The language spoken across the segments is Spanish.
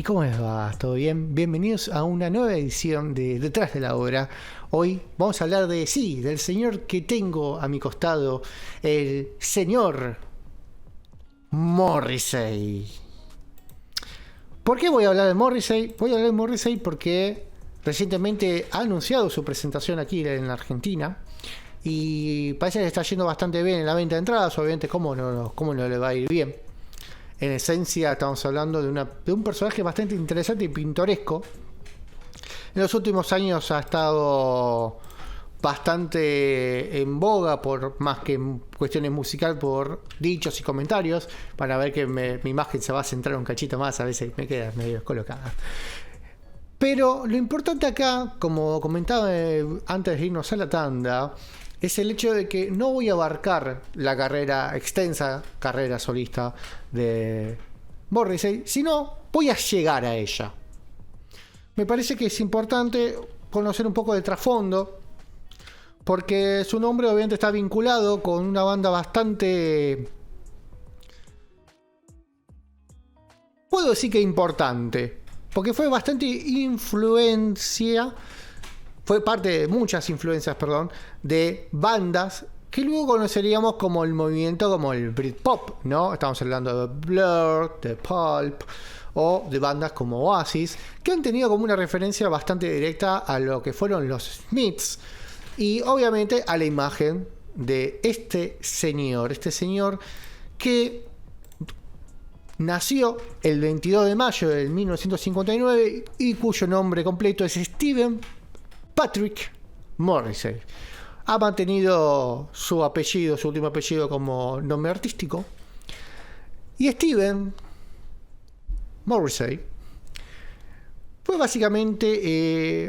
cómo les va? ¿Todo bien? Bienvenidos a una nueva edición de Detrás de la Obra. Hoy vamos a hablar del señor que tengo a mi costado, el señor Morrissey. ¿Por qué voy a hablar de Morrissey? Voy a hablar de Morrissey porque recientemente ha anunciado su presentación aquí en la Argentina y parece que le está yendo bastante bien en la venta de entradas. Obviamente, ¿cómo no le va a ir bien? En esencia, estamos hablando de un personaje bastante interesante y pintoresco. En los últimos años ha estado bastante en boga, por más que en cuestiones musicales, por dichos y comentarios. Para ver que mi imagen se va a centrar un cachito más, a veces me queda medio descolocada. Pero lo importante acá, como comentaba antes de irnos a la tanda, es el hecho de que no voy a abarcar la extensa carrera solista de Morrissey, sino voy a llegar a ella. Me parece que es importante conocer un poco de trasfondo, porque su nombre obviamente está vinculado con una banda bastante, puedo decir que importante, porque fue bastante fue parte de muchas influencias, de bandas que luego conoceríamos como el movimiento, como el Britpop, ¿no? Estamos hablando de Blur, de Pulp, o de bandas como Oasis, que han tenido como una referencia bastante directa a lo que fueron los Smiths, y obviamente a la imagen de este señor que nació el 22 de mayo de 1959 y cuyo nombre completo es Stephen Patrick Morrissey. Ha mantenido su último apellido como nombre artístico. Y Stephen Morrissey fue básicamente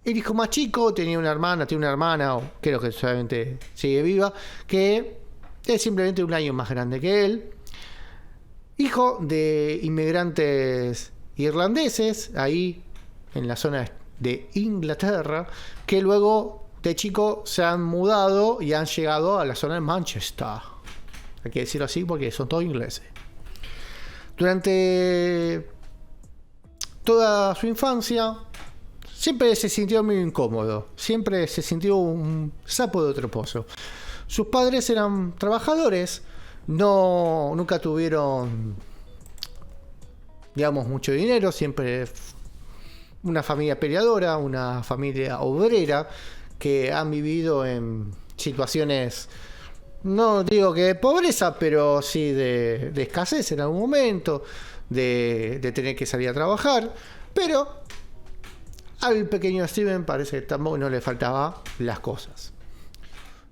el hijo más chico. Tiene una hermana, o creo que solamente sigue viva, que es simplemente un año más grande que él. Hijo de inmigrantes irlandeses, ahí en la zona de Inglaterra, que luego de chico se han mudado y han llegado a la zona de Manchester. Hay que decirlo así porque son todos ingleses. Durante toda su infancia siempre se sintió muy incómodo, siempre se sintió un sapo de otro pozo. Sus padres eran trabajadores, nunca tuvieron, digamos, mucho dinero, siempre una familia peleadora, una familia obrera, que han vivido en situaciones, no digo que de pobreza, pero sí de escasez en algún momento, de tener que salir a trabajar. Pero al pequeño Steven parece que tampoco no le faltaban las cosas.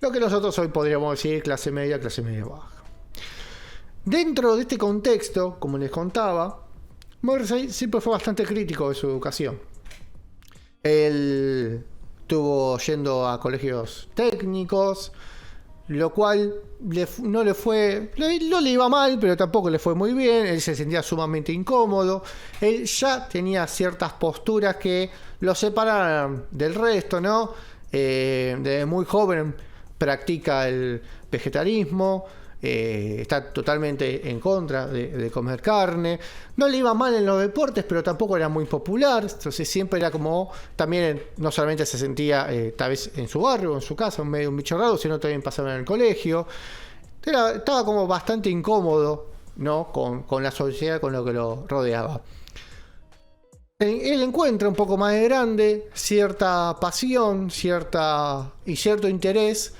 Lo que nosotros hoy podríamos decir clase media baja. Dentro de este contexto, como les contaba, Morrissey siempre fue bastante crítico de su educación. Él estuvo yendo a colegios técnicos, lo cual no le iba mal, pero tampoco le fue muy bien. Él se sentía sumamente incómodo. Él ya tenía ciertas posturas que lo separaban del resto, ¿no? Desde muy joven practica el vegetarianismo. Está totalmente en contra de comer carne. No le iba mal en los deportes, pero tampoco era muy popular. Entonces siempre era como, también no solamente se sentía tal vez en su barrio o en su casa medio un bicho raro, sino también pasaba en el colegio. Estaba como bastante incómodo, ¿no? con la sociedad, con lo que lo rodeaba. Él encuentra un poco más de grande cierta pasión, cierto interés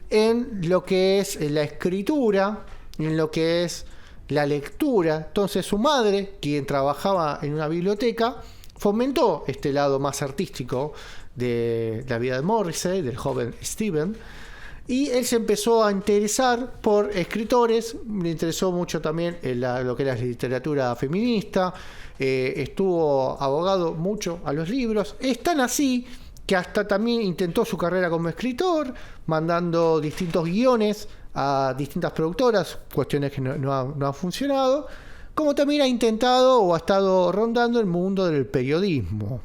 en lo que es la escritura, en lo que es la lectura. Entonces su madre, quien trabajaba en una biblioteca, fomentó este lado más artístico de la vida de Morrissey, del joven Stephen, y él se empezó a interesar por escritores. Le interesó mucho también lo que era la literatura feminista. Estuvo abogado mucho a los libros. Es tan así que hasta también intentó su carrera como escritor, mandando distintos guiones a distintas productoras, cuestiones que no han funcionado, como también ha intentado o ha estado rondando el mundo del periodismo.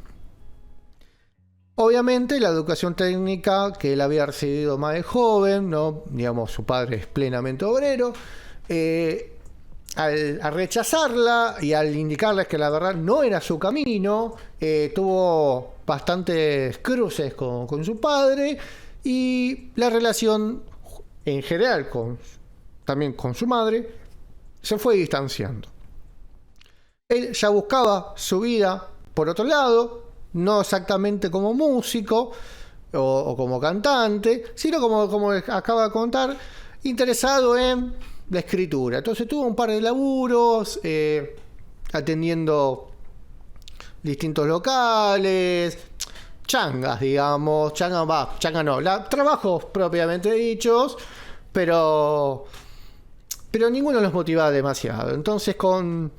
Obviamente la educación técnica que él había recibido más de joven, ¿no? Digamos, su padre es plenamente obrero, al rechazarla y al indicarles que la verdad no era su camino, tuvo bastantes cruces con su padre, y la relación en general también con su madre se fue distanciando. Él ya buscaba su vida por otro lado, no exactamente como músico o como cantante, sino como acaba de contar, interesado en la escritura. Entonces tuvo un par de laburos, atendiendo distintos locales, changas, digamos, trabajos propiamente dichos, pero ninguno los motivaba demasiado. Entonces con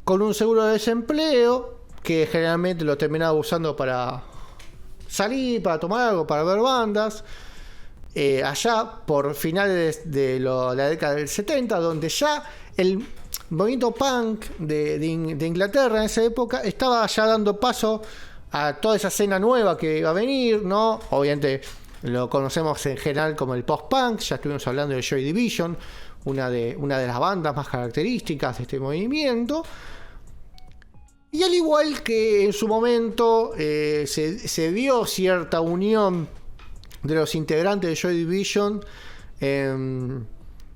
un seguro de desempleo, que generalmente lo terminaba usando para salir, para tomar algo, para ver bandas, allá por finales de la década del 70, donde ya el movimiento punk de Inglaterra en esa época estaba ya dando paso a toda esa escena nueva que iba a venir, ¿no? Obviamente lo conocemos en general como el post-punk, ya estuvimos hablando de Joy Division, una de las bandas más características de este movimiento. Y al igual que en su momento se vio cierta unión de los integrantes de Joy Division en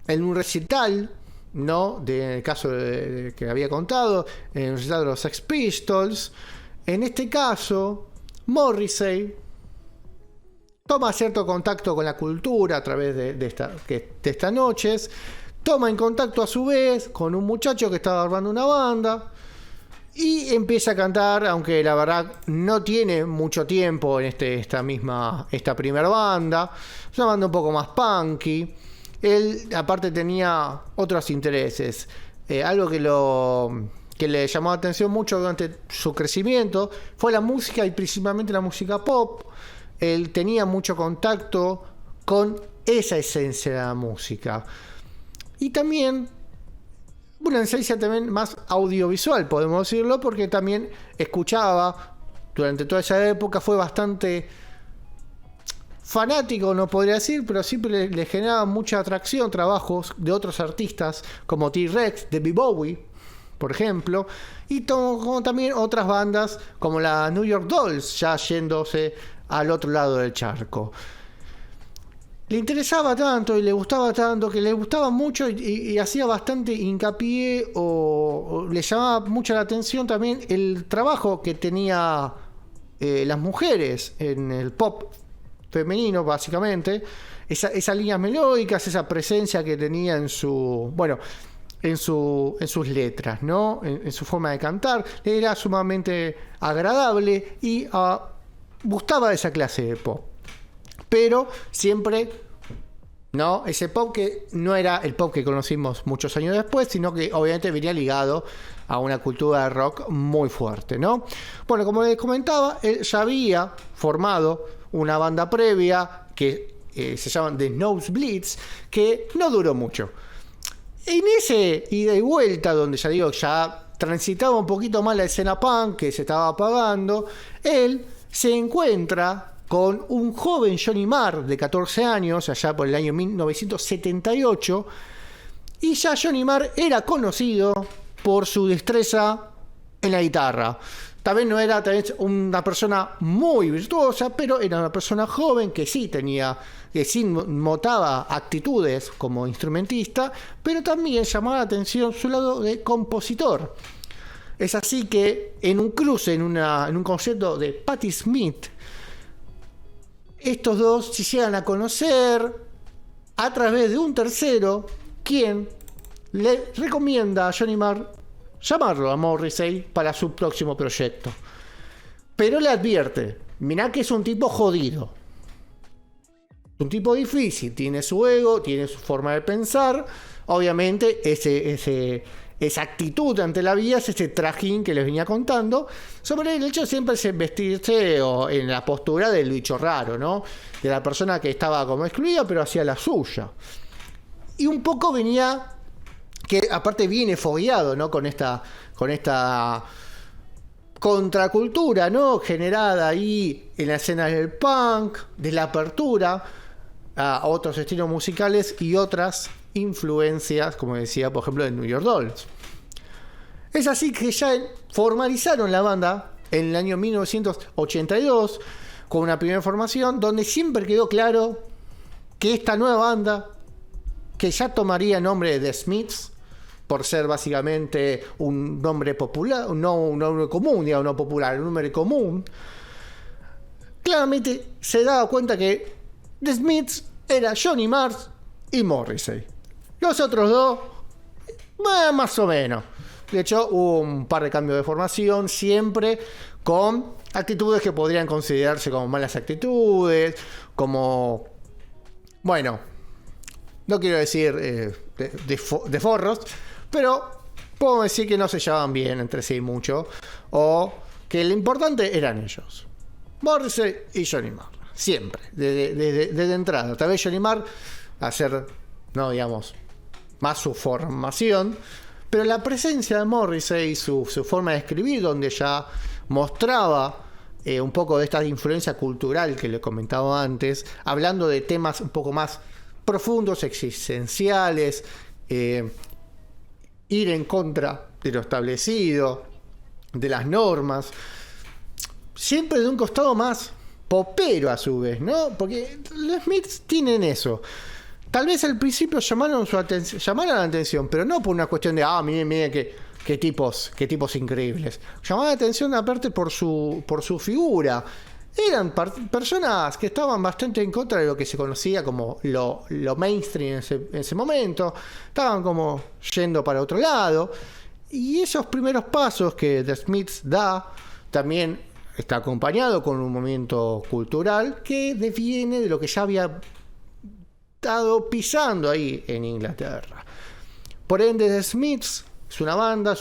un recital, ¿no? En el caso que había contado, en el recital de los Sex Pistols, en este caso Morrissey toma cierto contacto con la cultura a través de estas noches, toma en contacto a su vez con un muchacho que estaba armando una banda y empieza a cantar, aunque la verdad no tiene mucho tiempo en esta primera banda. Es una banda un poco más punky. Él aparte tenía otros intereses, algo que le llamó la atención mucho durante su crecimiento fue la música, y principalmente la música pop. Él tenía mucho contacto con esa esencia de la música, y también una esencia también más audiovisual, podemos decirlo, porque también escuchaba durante toda esa época, fue bastante fanático, no podría decir, pero siempre le generaba mucha atracción trabajos de otros artistas como T-Rex, David Bowie, por ejemplo, y como también otras bandas como la New York Dolls, ya yéndose al otro lado del charco. Le interesaba tanto y le gustaba tanto, que le gustaba mucho y hacía bastante hincapié o le llamaba mucho la atención también el trabajo que tenía las mujeres en el pop femenino, básicamente, esas líneas melódicas, esa presencia que tenía en sus letras, ¿no? En su forma de cantar, le era sumamente agradable y gustaba de esa clase de pop. Pero siempre, ¿no? Ese pop que no era el pop que conocimos muchos años después, sino que obviamente venía ligado a una cultura de rock muy fuerte, ¿no? Bueno, como les comentaba, él ya había formado una banda previa que se llaman The Nosebleeds, que no duró mucho. En ese ida y vuelta, donde ya transitaba un poquito más la escena punk, que se estaba apagando, él se encuentra con un joven Johnny Marr de 14 años, allá por el año 1978, y ya Johnny Marr era conocido por su destreza en la guitarra. También no era una persona muy virtuosa, pero era una persona joven que sí notaba actitudes como instrumentista, pero también llamaba la atención su lado de compositor. Es así que en un cruce, en un concierto de Patti Smith, estos dos se llegan a conocer a través de un tercero, quien le recomienda a Johnny Marr llamarlo a Morrissey para su próximo proyecto. Pero le advierte, mirá que es un tipo jodido, un tipo difícil, tiene su ego, tiene su forma de pensar, obviamente esa actitud ante la vida es ese trajín que les venía contando, sobre el hecho de siempre vestirse o en la postura del bicho raro, ¿no? De la persona que estaba como excluida pero hacía la suya. Y un poco venía, que aparte viene fogueado, ¿no? Con esta contracultura, ¿no? Generada ahí en la escena del punk, de la apertura a otros estilos musicales y otras influencias, como decía, por ejemplo, de New York Dolls. Es así que ya formalizaron la banda en el año 1982 con una primera formación donde siempre quedó claro que esta nueva banda, que ya tomaría el nombre de The Smiths, por ser básicamente un nombre popular, no un nombre común, digamos, no popular, un nombre común, claramente se daba cuenta que The Smiths era Johnny Marr y Morrissey. Los otros dos, más o menos. De hecho, hubo un par de cambios de formación, siempre con actitudes que podrían considerarse como malas actitudes, como, bueno, no quiero decir de forros, pero puedo decir que no se llevaban bien entre sí mucho, o que lo importante eran ellos, Morrissey y Johnny Marr, siempre, desde entrada. Tal vez Johnny Marr hacer, no digamos, más su formación, pero la presencia de Morrissey y su forma de escribir, donde ya mostraba un poco de esta influencia cultural que le comentaba antes, hablando de temas un poco más profundos, existenciales, ir en contra de lo establecido, de las normas, siempre de un costado más popero a su vez, ¿no? Porque los Smiths tienen eso. Tal vez al principio llamaron la atención, pero no por una cuestión de, miren qué tipos increíbles. Llamaron la atención aparte por su figura. Eran personas que estaban bastante en contra de lo que se conocía como lo mainstream en ese momento. Estaban como yendo para otro lado. Y esos primeros pasos que The Smiths da también está acompañado con un movimiento cultural que deviene de lo que ya había estado pisando ahí en Inglaterra. Por ende, The Smiths es una banda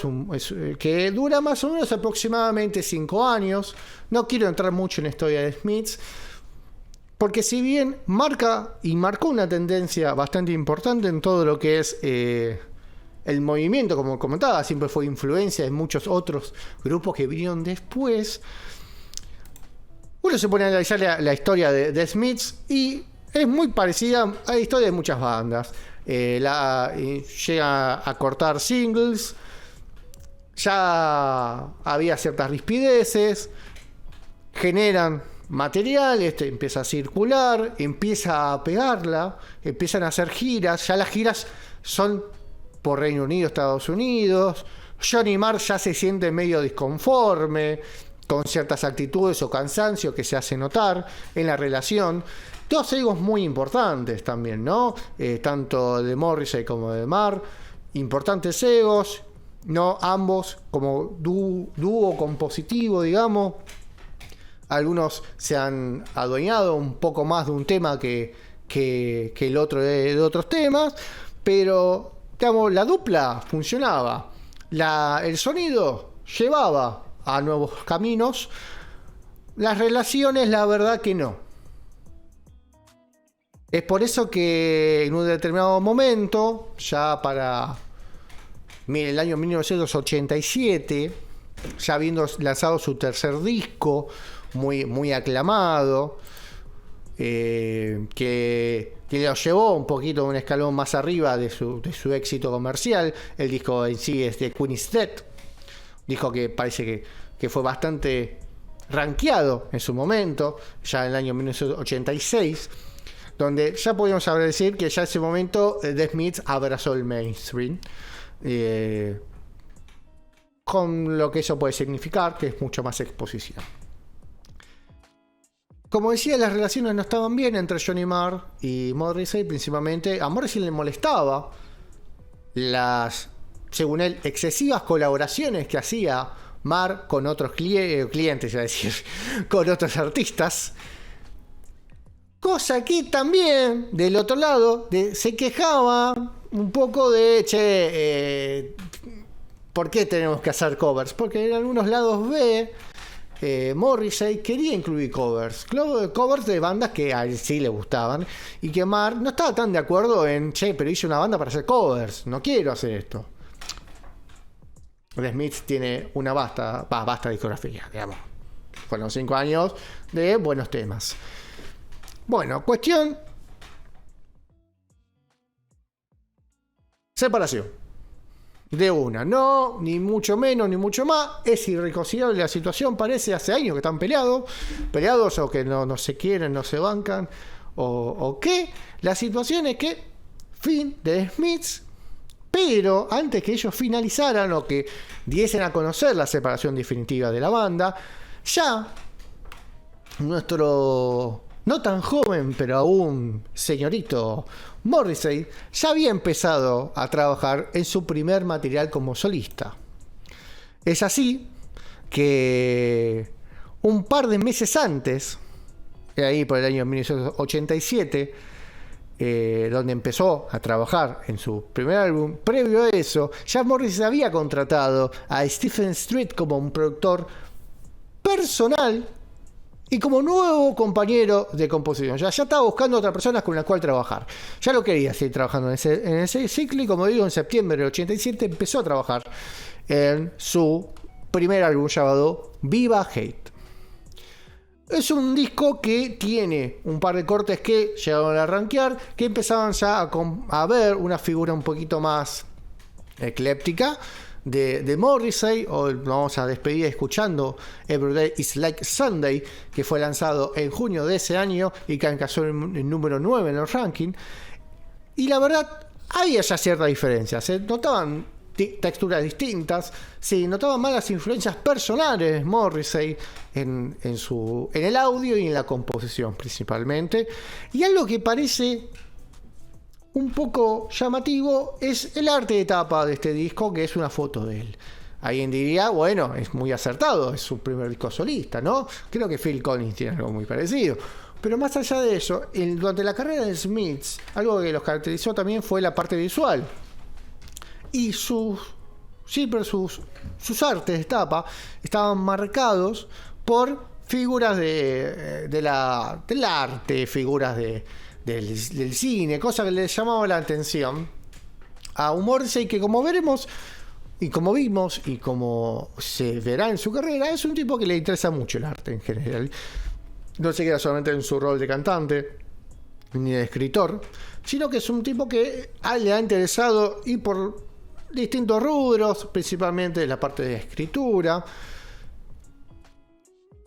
que dura más o menos aproximadamente 5 años. No quiero entrar mucho en la historia de Smiths, porque si bien marcó una tendencia bastante importante en todo lo que es el movimiento, como comentaba, siempre fue influencia de muchos otros grupos que vinieron después. Uno se pone a analizar la historia de The Smiths y es muy parecida a la historia de muchas bandas. Llega a cortar singles, ya había ciertas rispideces, generan material, empieza a circular, empieza a pegarla, empiezan a hacer giras, ya las giras son por Reino Unido, Estados Unidos. Johnny Marr ya se siente medio disconforme con ciertas actitudes o cansancio que se hace notar en la relación. Dos egos muy importantes también, ¿no? Tanto de Morrissey como de Marr, importantes egos, ¿no? Ambos como dúo compositivo, digamos. Algunos se han adueñado un poco más de un tema que el otro de otros temas, pero digamos, la dupla funcionaba. El sonido llevaba a nuevos caminos. Las relaciones, la verdad que no. Es por eso que en un determinado momento, ya para el año 1987, ya habiendo lanzado su tercer disco, muy aclamado, que lo llevó un poquito un escalón más arriba de su éxito comercial. El disco en sí es de Queen is Dead, disco que parece que fue bastante rankeado en su momento, ya en el año 1986, donde ya podíamos decir que ya en ese momento The Smiths abrazó el mainstream, con lo que eso puede significar, que es mucho más exposición. Como decía, las relaciones no estaban bien entre Johnny Marr y Morrissey. Principalmente a Morrissey le molestaba las, según él, excesivas colaboraciones que hacía Marr con otros clientes, es decir, con otros artistas. Cosa que también, del otro lado, se quejaba un poco de, ¿por qué tenemos que hacer covers? Porque en algunos lados B, Morrissey quería incluir covers de bandas que a él sí le gustaban, y que Marr no estaba tan de acuerdo en, pero hice una banda para hacer covers, no quiero hacer esto. The Smiths tiene una vasta discografía, digamos. Fueron 5 años de buenos temas. Bueno, cuestión separación. De una, no, ni mucho menos, ni mucho más. Es irreconciliable la situación, parece. Hace años que están peleados o que no se quieren, no se bancan, o qué. La situación es que fin de Smiths, pero antes que ellos finalizaran o que diesen a conocer la separación definitiva de la banda, ya nuestro no tan joven, pero aún señorito Morrissey ya había empezado a trabajar en su primer material como solista. Es así que un par de meses antes, ahí por el año 1987, donde empezó a trabajar en su primer álbum, previo a eso, ya Morrissey había contratado a Stephen Street como un productor personal y como nuevo compañero de composición. Ya estaba buscando otra persona con la cual trabajar. Ya lo quería seguir trabajando en ese ciclo, y como digo, en septiembre del 87 empezó a trabajar en su primer álbum llamado Viva Hate. Es un disco que tiene un par de cortes que llegaron a rankear, que empezaban ya a ver una figura un poquito más ecléptica de Morrissey. Hoy vamos a despedir escuchando Everyday is Like Sunday, que fue lanzado en junio de ese año y que alcanzó el número 9 en los rankings. Y la verdad, había ya ciertas diferencias. Se notaban texturas distintas, se notaban más las influencias personales de Morrissey en el audio y en la composición principalmente. Y algo que parece un poco llamativo es el arte de tapa de este disco, que es una foto de él. Alguien diría, bueno, es muy acertado, es su primer disco solista, ¿no? Creo que Phil Collins tiene algo muy parecido. Pero más allá de eso, durante la carrera de Smiths, algo que los caracterizó también fue la parte visual. Y sus artes de tapa estaban marcados por figuras del arte, figuras del cine, cosas que le llamaban la atención a un Morrissey que, como veremos y como vimos y como se verá en su carrera, es un tipo que le interesa mucho el arte en general. No se queda solamente en su rol de cantante ni de escritor, sino que es un tipo que le ha interesado ir por distintos rubros, principalmente la parte de escritura.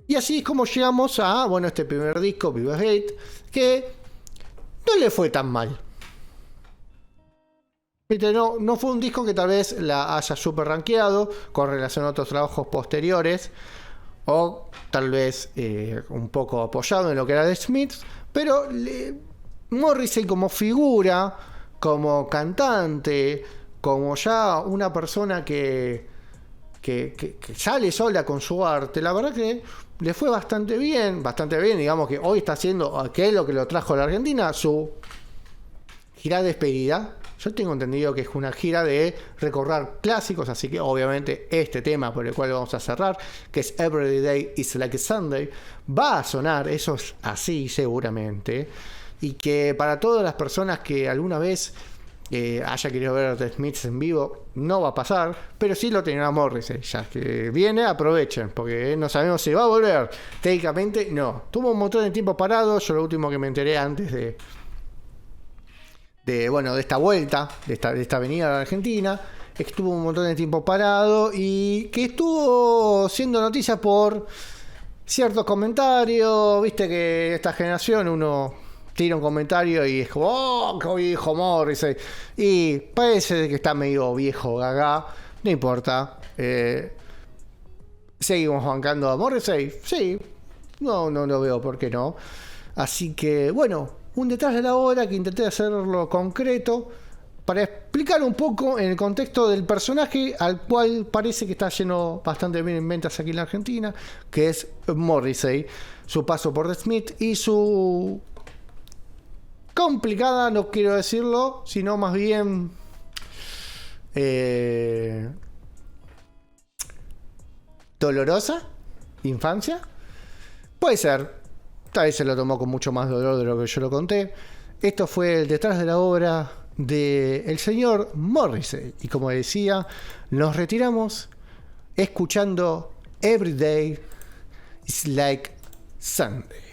Y así es como llegamos a este primer disco, Viva Hate, que no le fue tan mal. No fue un disco que tal vez la haya super rankeado con relación a otros trabajos posteriores, o tal vez un poco apoyado en lo que era de Smiths, pero Morrissey como figura, como cantante, como ya una persona que sale sola con su arte, la verdad que le fue bastante bien, digamos que hoy está haciendo aquello que lo trajo a la Argentina, su gira de despedida. Yo tengo entendido que es una gira de recorrer clásicos, así que obviamente este tema por el cual vamos a cerrar, que es Every Day is Like Sunday, va a sonar, eso es así seguramente, y que para todas las personas que alguna vez haya querido ver a The Smiths en vivo, no va a pasar, pero sí lo tendrá Morrissey. Ya que viene, aprovechen, porque no sabemos si va a volver. Técnicamente no, tuvo un montón de tiempo parado. Yo lo último que me enteré antes de esta vuelta, de esta venida a la Argentina, es que estuvo un montón de tiempo parado y que estuvo siendo noticia por ciertos comentarios. Viste que esta generación uno tira un comentario y es como, oh, qué dijo Morrissey, y parece que está medio viejo gaga. No importa, seguimos bancando a Morrissey, sí, no lo veo por qué no. Así que un detrás de la hora que intenté hacerlo concreto para explicar un poco en el contexto del personaje al cual parece que está yendo bastante bien en ventas aquí en la Argentina, que es Morrissey, su paso por The Smiths y su complicada, no quiero decirlo, sino más bien dolorosa infancia. Puede ser, tal vez se lo tomó con mucho más dolor de lo que yo lo conté. Esto fue el detrás de la obra del señor Morrissey, y como decía, nos retiramos escuchando Every Day is Like Sunday.